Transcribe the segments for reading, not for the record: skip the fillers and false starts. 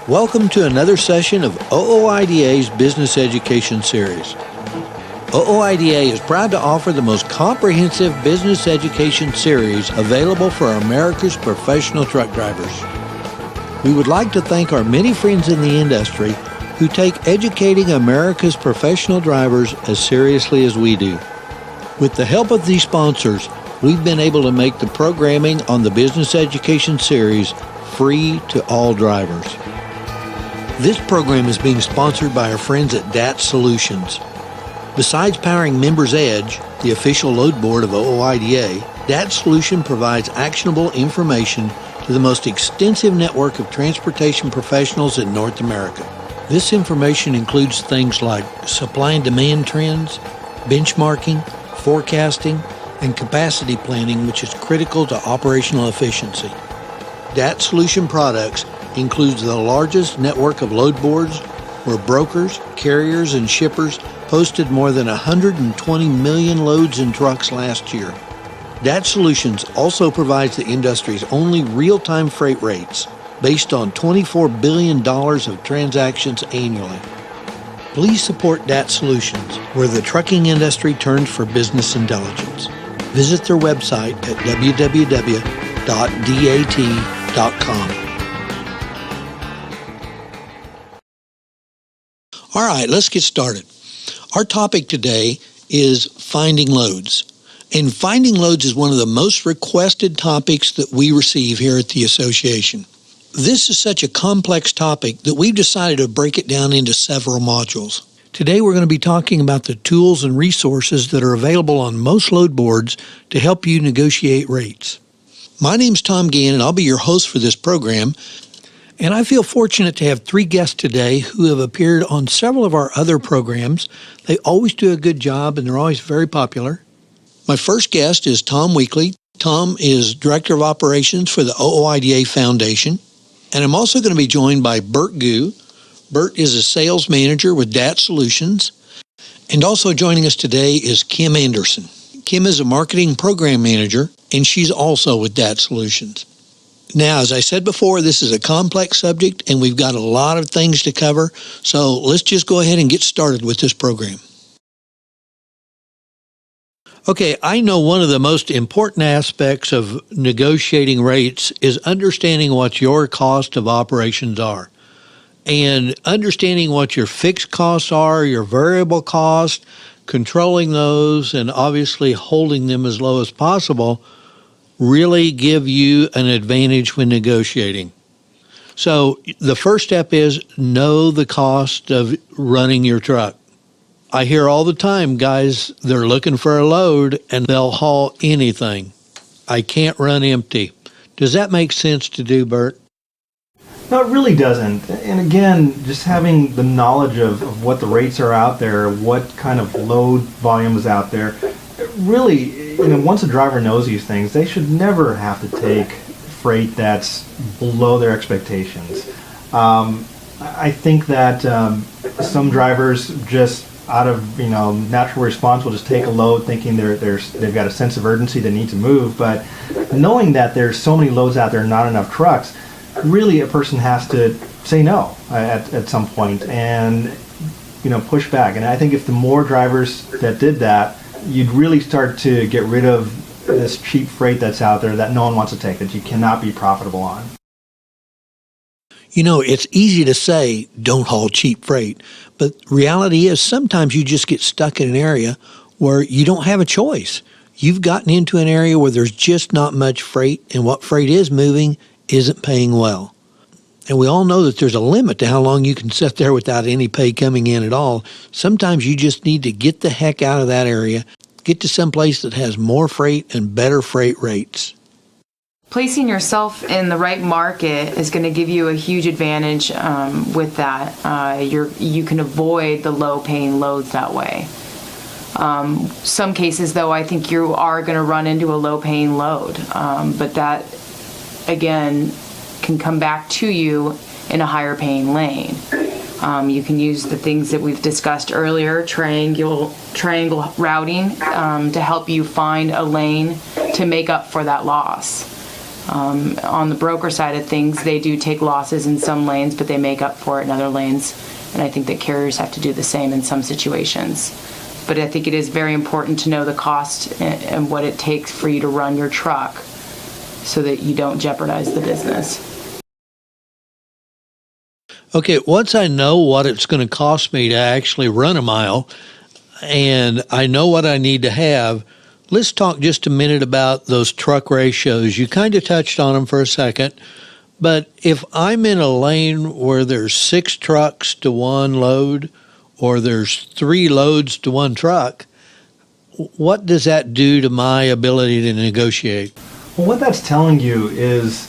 Welcome to another session of OOIDA's Business Education Series. OOIDA is proud to offer the most comprehensive business education series available for America's professional truck drivers. We would like to thank our many friends in the industry who take educating America's professional drivers as seriously as we do. With the help of these sponsors, we've been able to make the programming on the Business Education Series free to all drivers. This program is being sponsored by our friends at DAT Solutions. Besides powering Members Edge, the official load board of OOIDA, DAT Solution provides actionable information to the most extensive network of transportation professionals in North America. This information includes things like supply and demand trends, benchmarking, forecasting, and capacity planning, which is critical to operational efficiency. DAT Solution Products includes the largest network of load boards where brokers, carriers, and shippers posted more than 120 million loads in trucks last year. DAT Solutions also provides the industry's only real-time freight rates based on $24 billion of transactions annually. Please support DAT Solutions, where the trucking industry turns for business intelligence. Visit their website at www.dat.com. All right, let's get started. Our topic today is finding loads. And finding loads is one of the most requested topics that we receive here at the association. This is such a complex topic that we've decided to break it down into several modules. Today we're going to be talking about the tools and resources that are available on most load boards to help you negotiate rates. My name's Tom Gann, and I'll be your host for this program. And I feel fortunate to have three guests today who have appeared on several of our other programs. They always do a good job, and they're always very popular. My first guest is Tom Weekly. Tom is Director of Operations for the OOIDA Foundation. And I'm also going to be joined by Bert Gu. Bert is a sales manager with DAT Solutions. And also joining us today is Kim Anderson. Kim is a marketing program manager, and she's also with DAT Solutions. Now, as I said before, this is a complex subject, and we've got a lot of things to cover, so let's just go ahead and get started with this program. Okay, I know one of the most important aspects of negotiating rates is understanding what your cost of operations are. And understanding what your fixed costs are, your variable costs, controlling those, and obviously holding them as low as possible really give you an advantage when negotiating. So the first step is know the cost of running your truck. I hear all the time, guys, they're looking for a load and they'll haul anything. I can't run empty. Does that make sense to do, Bert? No, it really doesn't. And again, just having the knowledge of what the rates are out there, what kind of load volume is out there, really, once a driver knows these things, they should never have to take freight that's below their expectations. I think that some drivers just out of natural response will just take a load thinking they've got a sense of urgency, they need to move. But knowing that there's so many loads out there, not enough trucks, really a person has to say no at some point and push back. And I think if the more drivers that did that, you'd really start to get rid of this cheap freight that's out there that no one wants to take, that you cannot be profitable on. It's easy to say, don't haul cheap freight, but reality is sometimes you just get stuck in an area where you don't have a choice. You've gotten into an area where there's just not much freight, and what freight is moving isn't paying well. And we all know that there's a limit to how long you can sit there without any pay coming in at all. Sometimes you just need to get the heck out of that area, get to some place that has more freight and better freight rates. Placing yourself in the right market is going to give you a huge advantage with that. You can avoid the low-paying loads that way. Some cases, though, I think you are going to run into a low-paying load, but that, again, can come back to you in a higher paying lane. You can use the things that we've discussed earlier, triangle routing, to help you find a lane to make up for that loss. On the broker side of things, they do take losses in some lanes, but they make up for it in other lanes. And I think that carriers have to do the same in some situations. But I think it is very important to know the cost and what it takes for you to run your truck so that you don't jeopardize the business. Okay, once I know what it's going to cost me to actually run a mile and I know what I need to have, let's talk just a minute about those truck ratios. You kind of touched on them for a second, but if I'm in a lane where there's 6 trucks to one load or there's 3 loads to one truck, what does that do to my ability to negotiate? Well, what that's telling you is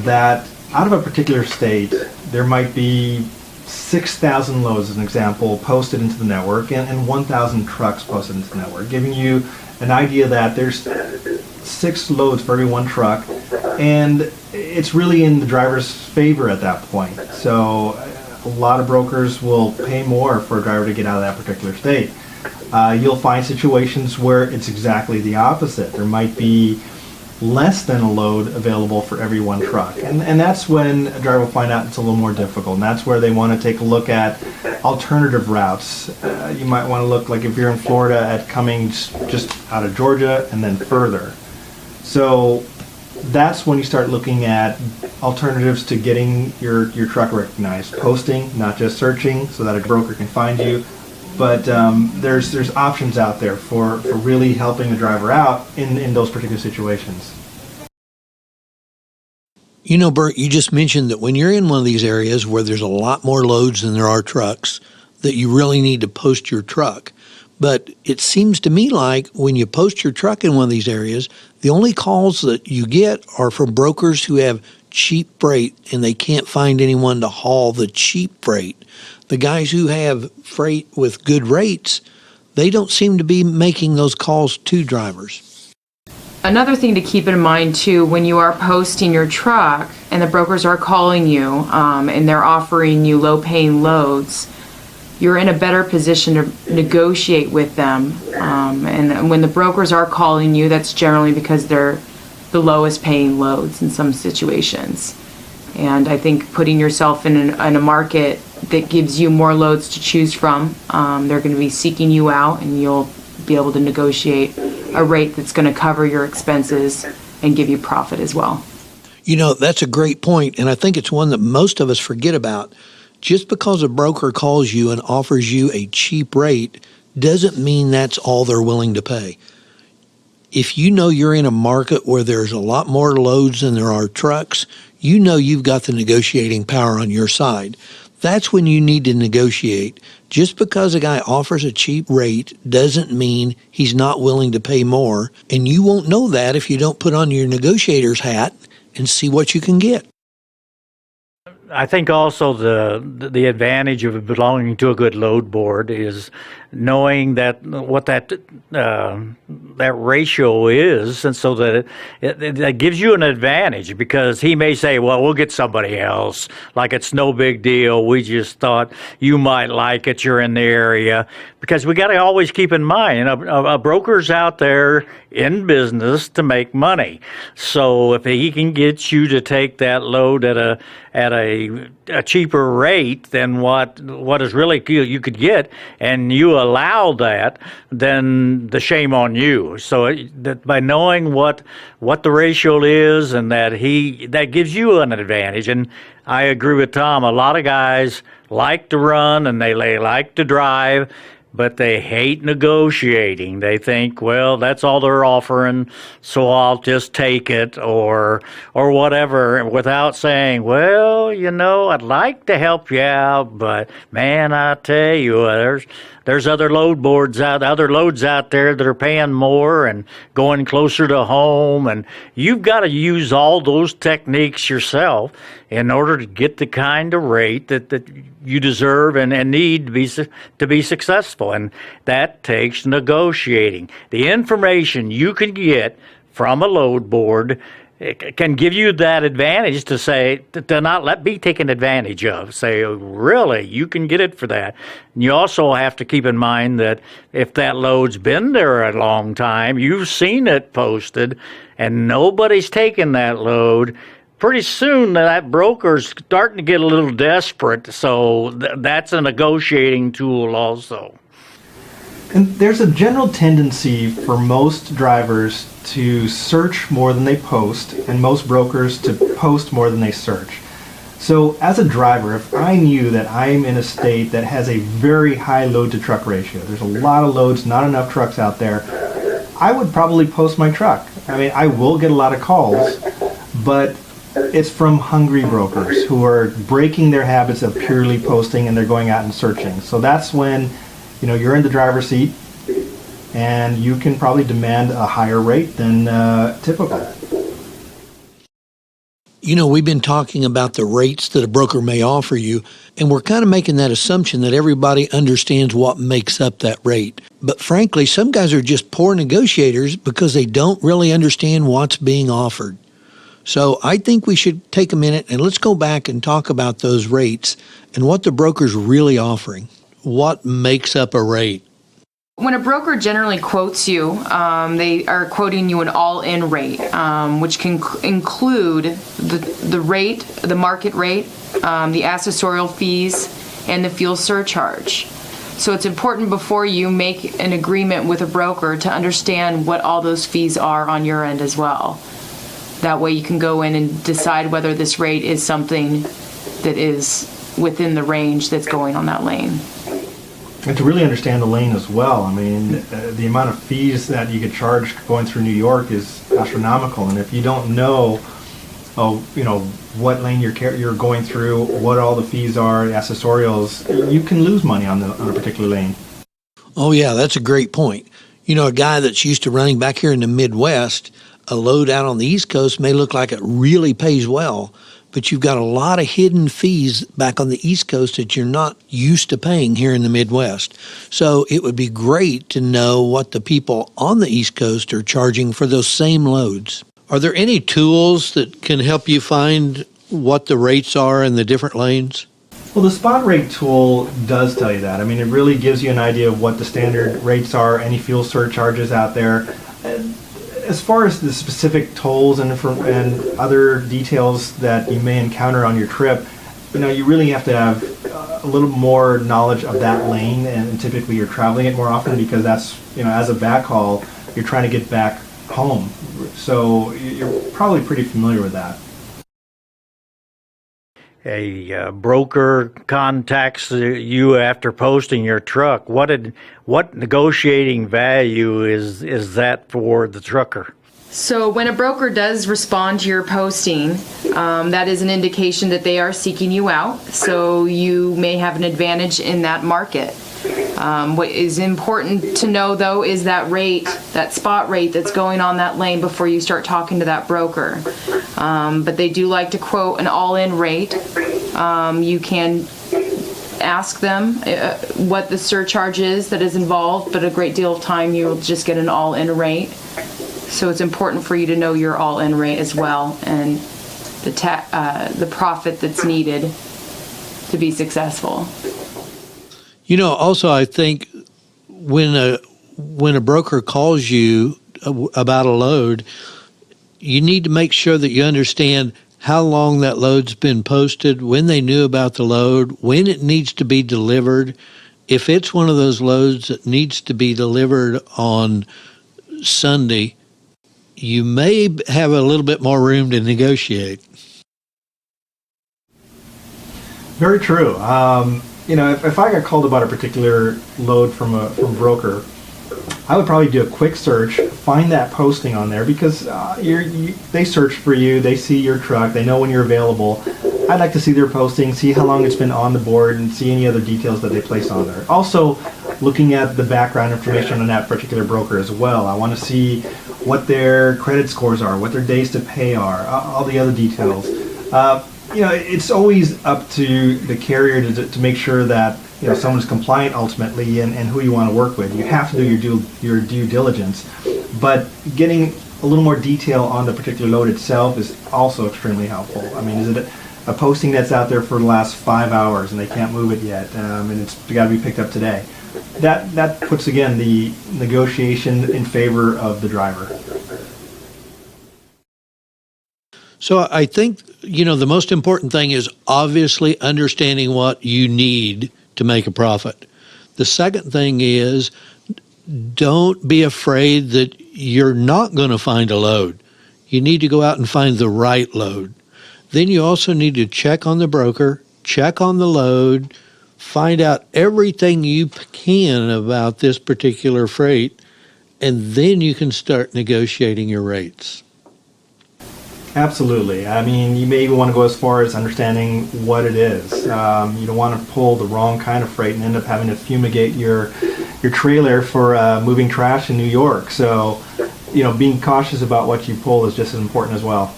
that out of a particular state, there might be 6,000 loads, as an example, posted into the network and 1,000 trucks posted into the network, giving you an idea that there's 6 loads for every one truck, and it's really in the driver's favor at that point. So a lot of brokers will pay more for a driver to get out of that particular state. You'll find situations where it's exactly the opposite. There might be less than a load available for every one truck. And that's when a driver will find out it's a little more difficult. And that's where they want to take a look at alternative routes. You might want to look, like if you're in Florida, at coming just out of Georgia and then further. So that's when you start looking at alternatives to getting your truck recognized. Posting, not just searching, so that a broker can find you. But there's options out there for really helping the driver out in those particular situations. You know, Bert, you just mentioned that when you're in one of these areas where there's a lot more loads than there are trucks, that you really need to post your truck. But it seems to me like when you post your truck in one of these areas, the only calls that you get are from brokers who have cheap freight and they can't find anyone to haul the cheap freight. The guys who have freight with good rates, they don't seem to be making those calls to drivers. Another thing to keep in mind too, when you are posting your truck and the brokers are calling you and they're offering you low-paying loads, you're in a better position to negotiate with them. And when the brokers are calling you, that's generally because they're the lowest paying loads in some situations. And I think putting yourself in a market that gives you more loads to choose from, they're going to be seeking you out, and you'll be able to negotiate a rate that's going to cover your expenses and give you profit as well. You know, that's a great point, and I think it's one that most of us forget about. Just because a broker calls you and offers you a cheap rate doesn't mean that's all they're willing to pay. If you know you're in a market where there's a lot more loads than there are trucks, you know you've got the negotiating power on your side. That's when you need to negotiate. Just because a guy offers a cheap rate doesn't mean he's not willing to pay more, and you won't know that if you don't put on your negotiator's hat and see what you can get. I think also the advantage of belonging to a good load board is knowing that what that ratio is, and so that it gives you an advantage, because he may say, well, we'll get somebody else, like it's no big deal, we just thought you might like it, you're in the area. Because we got to always keep in mind, a broker's out there in business to make money. So if he can get you to take that load at a cheaper rate than what is really you could get, and you allow that, then the shame on you. So that by knowing what the ratio is, and that gives you an advantage. And I agree with Tom. A lot of guys like to run and they like to drive, but they hate negotiating. They think, well, that's all they're offering, so I'll just take it, or whatever, without saying, well, I'd like to help you out, but man, I tell you, there's other loads out there that are paying more and going closer to home, and you've got to use all those techniques yourself in order to get the kind of rate that you deserve and need to be successful. And that takes negotiating. The information you can get from a load board it can give you that advantage to say, to not let be taken advantage of. Say, really, you can get it for that. And you also have to keep in mind that if that load's been there a long time, you've seen it posted, and nobody's taken that load, pretty soon that broker's starting to get a little desperate. So that's a negotiating tool also. And there's a general tendency for most drivers to search more than they post, and most brokers to post more than they search. So as a driver, if I knew that I'm in a state that has a very high load to truck ratio, there's a lot of loads, not enough trucks out there, I would probably post my truck. I mean, I will get a lot of calls, but it's from hungry brokers who are breaking their habits of purely posting, and they're going out and searching. So that's when you're in the driver's seat, and you can probably demand a higher rate than typical. We've been talking about the rates that a broker may offer you, and we're kind of making that assumption that everybody understands what makes up that rate. But frankly, some guys are just poor negotiators because they don't really understand what's being offered. So I think we should take a minute and let's go back and talk about those rates and what the broker's really offering. What makes up a rate? When a broker generally quotes you, they are quoting you an all-in rate, which can include the rate, the market rate, the accessorial fees, and the fuel surcharge. So it's important before you make an agreement with a broker to understand what all those fees are on your end as well. That way you can go in and decide whether this rate is something that is within the range that's going on that lane. And to really understand the lane as well, I mean, the amount of fees that you could charge going through New York is astronomical. And if you don't know, what lane you're going through, what all the fees are, the accessorials, you can lose money on a particular lane. Oh yeah, that's a great point. A guy that's used to running back here in the Midwest, a load out on the East Coast may look like it really pays well, but you've got a lot of hidden fees back on the East Coast that you're not used to paying here in the Midwest. So it would be great to know what the people on the East Coast are charging for those same loads. Are there any tools that can help you find what the rates are in the different lanes? Well, the spot rate tool does tell you that. I mean, it really gives you an idea of what the standard rates are, any fuel surcharges out there. And as far as the specific tolls and other details that you may encounter on your trip, you really have to have a little more knowledge of that lane, and typically you're traveling it more often because that's, as a backhaul, you're trying to get back home. So you're probably pretty familiar with that. A broker contacts you after posting your truck. What negotiating value is that for the trucker? So when a broker does respond to your posting, that is an indication that they are seeking you out. So you may have an advantage in that market. What is important to know, though, is that rate, that spot rate that's going on that lane before you start talking to that broker. But they do like to quote an all-in rate. You can ask them what the surcharge is that is involved, but a great deal of time you'll just get an all-in rate. So it's important for you to know your all-in rate as well, and the profit that's needed to be successful. Also, I think when a broker calls you about a load, you need to make sure that you understand how long that load's been posted, when they knew about the load, when it needs to be delivered. If it's one of those loads that needs to be delivered on Sunday, you may have a little bit more room to negotiate. Very true. If I got called about a particular load from a broker, I would probably do a quick search, find that posting on there, because they search for you, they see your truck, they know when you're available. I'd like to see their posting, see how long it's been on the board, and see any other details that they place on there. Also, looking at the background information on that particular broker as well. I want to see what their credit scores are, what their days to pay are, all the other details. It's always up to the carrier to make sure that someone's compliant ultimately, and who you want to work with. You have to do your due diligence, but getting a little more detail on the particular load itself is also extremely helpful. I mean, is it a posting that's out there for the last 5 hours and they can't move it yet, and it's got to be picked up today? That puts, again, the negotiation in favor of the driver. So I think, the most important thing is obviously understanding what you need to make a profit. The second thing is don't be afraid that you're not going to find a load. You need to go out and find the right load. Then you also need to check on the broker, check on the load, find out everything you can about this particular freight, and then you can start negotiating your rates. Absolutely. I mean, you may even want to go as far as understanding what it is. You don't want to pull the wrong kind of freight and end up having to fumigate your trailer for moving trash in New York. So, being cautious about what you pull is just as important as well.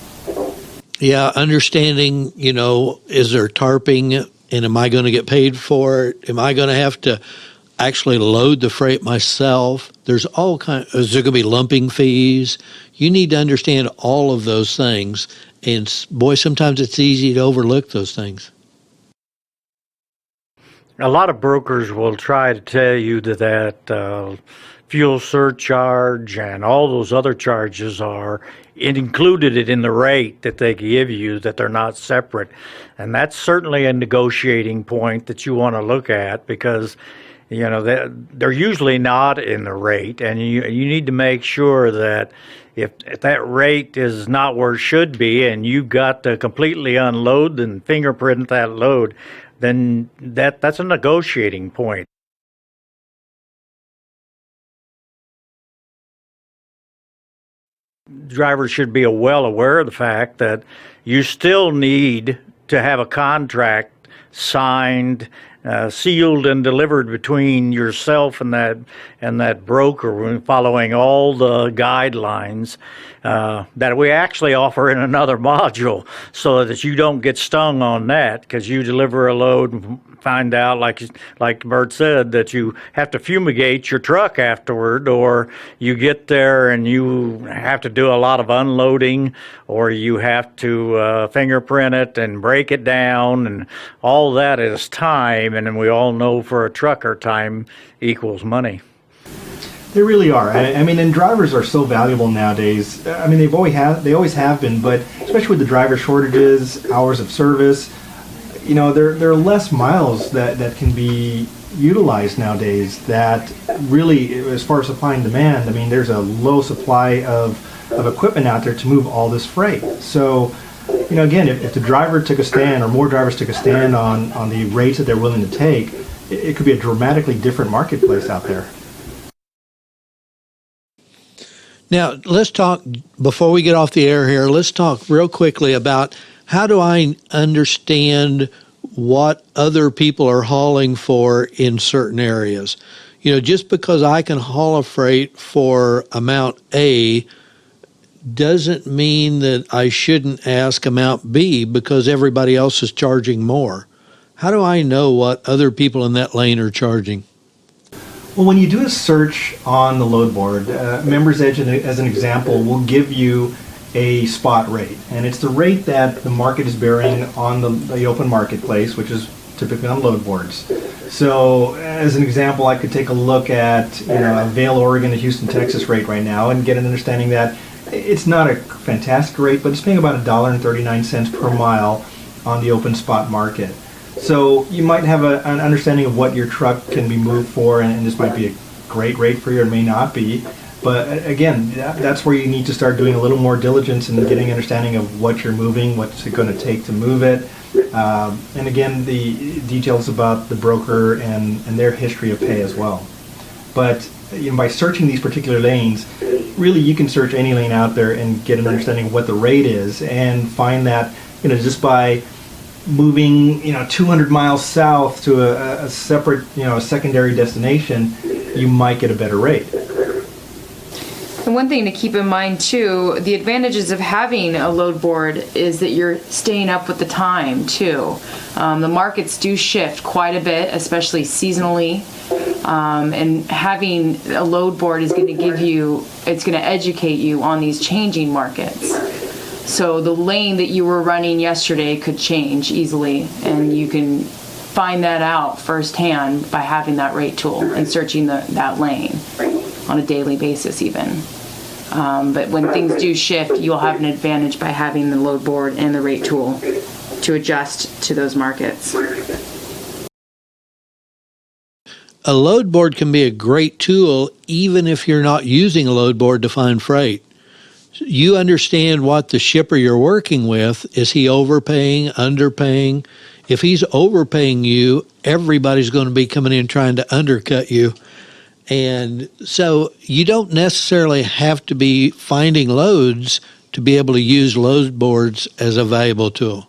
Yeah, understanding, is there tarping, and am I going to get paid for it? Am I going to have to actually load the freight myself? There's all is there going to be lumping fees? You need to understand all of those things. And boy, sometimes it's easy to overlook those things. A lot of brokers will try to tell you that fuel surcharge and all those other charges are included in the rate that they give you, that they're not separate. And that's certainly a negotiating point that you want to look at, because they're usually not in the rate, and you need to make sure that if that rate is not where it should be and you've got to completely unload and fingerprint that load, then that's a negotiating point. Drivers should be well aware of the fact that you still need to have a contract signed, sealed and delivered between yourself and that broker, following all the guidelines that we actually offer in another module, so that you don't get stung on that because you deliver a load and find out, like Bert said, that you have to fumigate your truck afterward, or you get there and you have to do a lot of unloading, or you have to fingerprint it and break it down, and all that is time. And we all know for a trucker, time equals money. They really are. I mean, and drivers are so valuable nowadays. I mean, they always have been, but especially with the driver shortages, hours of service, there are less miles that can be utilized nowadays. That really, as far as supply and demand, I mean, there's a low supply of equipment out there to move all this freight. So, again, if the driver took a stand, or more drivers took a stand on the rates that they're willing to take, it could be a dramatically different marketplace out there. Now, let's talk, before we get off the air here, let's talk real quickly about how do I understand what other people are hauling for in certain areas. Just because I can haul a freight for amount A doesn't mean that I shouldn't ask amount B because everybody else is charging more. How do I know what other people in that lane are charging? Well, when you do a search on the load board, Members Edge, as an example, will give you a spot rate, and it's the rate that the market is bearing on the open marketplace, which is typically on load boards. So, as an example, I could take a look at a Vail, Oregon to Houston, Texas rate right now, and get an understanding that it's not a fantastic rate, but it's paying about $1.39 per mile on the open spot market. So you might have an understanding of what your truck can be moved for, and this might be a great rate for you, or it may not be. But again, that's where you need to start doing a little more diligence and getting an understanding of what you're moving, what's it going to take to move it. And again, the details about the broker and their history of pay as well. But by searching these particular lanes, really you can search any lane out there and get an understanding of what the rate is, and find that just by moving 200 miles south to a separate a secondary destination, you might get a better rate. And one thing to keep in mind too, the advantages of having a load board is that you're staying up with the time too. The markets do shift quite a bit, especially seasonally. And having a load board is going to it's going to educate you on these changing markets. So the lane that you were running yesterday could change easily, and you can find that out firsthand by having that rate tool and searching that lane on a daily basis even. But when things do shift, you'll have an advantage by having the load board and the rate tool to adjust to those markets. A load board can be a great tool even if you're not using a load board to find freight. You understand what the shipper you're working with. Is he overpaying, underpaying? If he's overpaying you, everybody's going to be coming in trying to undercut you. And so you don't necessarily have to be finding loads to be able to use load boards as a valuable tool.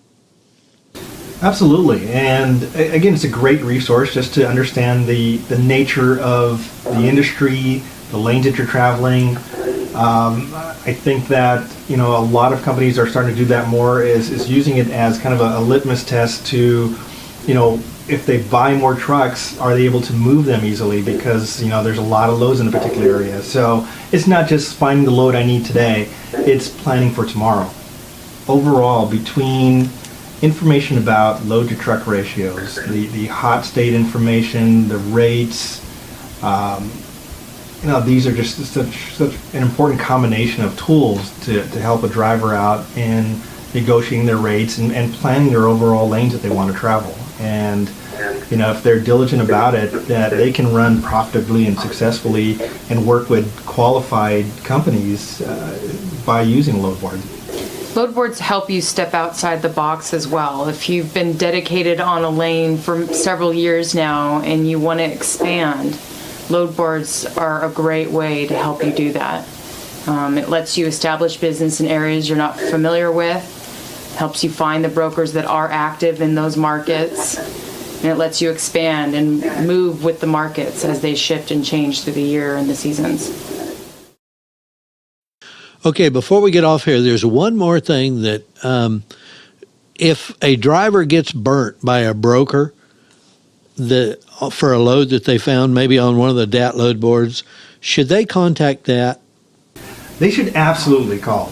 Absolutely. And again, it's a great resource just to understand the nature of the industry, the lanes that you're traveling. I think that, a lot of companies are starting to do that more, is using it as kind of a litmus test to, if they buy more trucks, are they able to move them easily? Because, there's a lot of loads in a particular area. So it's not just finding the load I need today, it's planning for tomorrow. Overall, between information about load to truck ratios, the hot state information, the rates, these are just such an important combination of tools to help a driver out in negotiating their rates and planning their overall lanes that they want to travel. And if they're diligent about it, that they can run profitably and successfully and work with qualified companies by using a load board. Load boards help you step outside the box as well. If you've been dedicated on a lane for several years now and you want to expand, load boards are a great way to help you do that. It lets you establish business in areas you're not familiar with, helps you find the brokers that are active in those markets, and it lets you expand and move with the markets as they shift and change through the year and the seasons. Okay, before we get off here, there's one more thing that if a driver gets burnt by a broker for a load that they found maybe on one of the DAT load boards, should they contact DAT? They should absolutely call.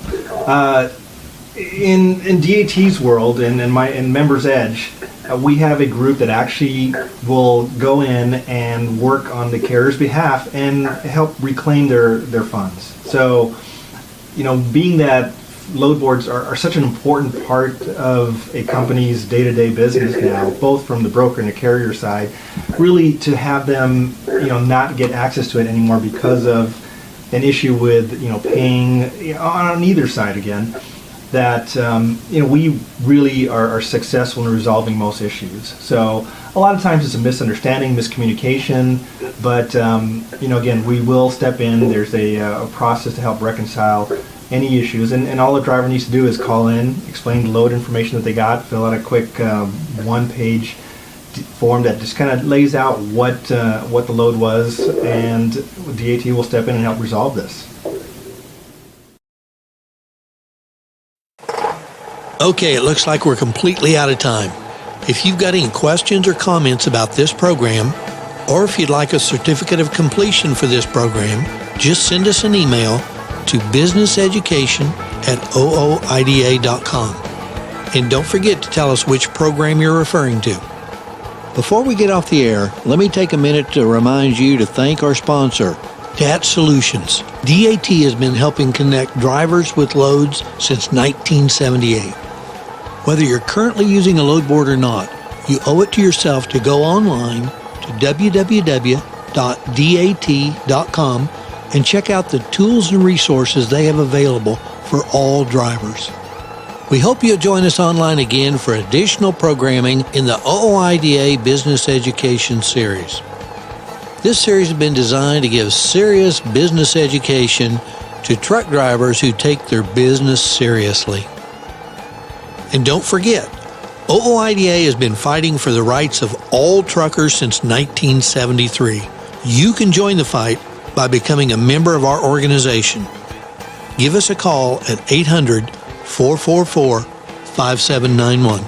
In DAT's world and in Members Edge, we have a group that actually will go in and work on the carrier's behalf and help reclaim their funds. So, being that load boards are such an important part of a company's day-to-day business now, both from the broker and the carrier side, really to have them, not get access to it anymore because of an issue with, paying on either side again, that, we really are successful in resolving most issues. So a lot of times it's a misunderstanding, miscommunication, but, again, we will step in. There's a process to help reconcile any issues, and all the driver needs to do is call in, explain the load information that they got, fill out a quick one-page form that just kind of lays out what the load was, and DAT will step in and help resolve this. Okay, it looks like we're completely out of time. If you've got any questions or comments about this program, or if you'd like a certificate of completion for this program, just send us an email to businesseducation@ooida.com. And don't forget to tell us which program you're referring to. Before we get off the air, let me take a minute to remind you to thank our sponsor, DAT Solutions. DAT has been helping connect drivers with loads since 1978. Whether you're currently using a load board or not, you owe it to yourself to go online to www.dat.com and check out the tools and resources they have available for all drivers. We hope you'll join us online again for additional programming in the OOIDA Business Education Series. This series has been designed to give serious business education to truck drivers who take their business seriously. And don't forget, OOIDA has been fighting for the rights of all truckers since 1973. You can join the fight by becoming a member of our organization. Give us a call at 800-444-5791.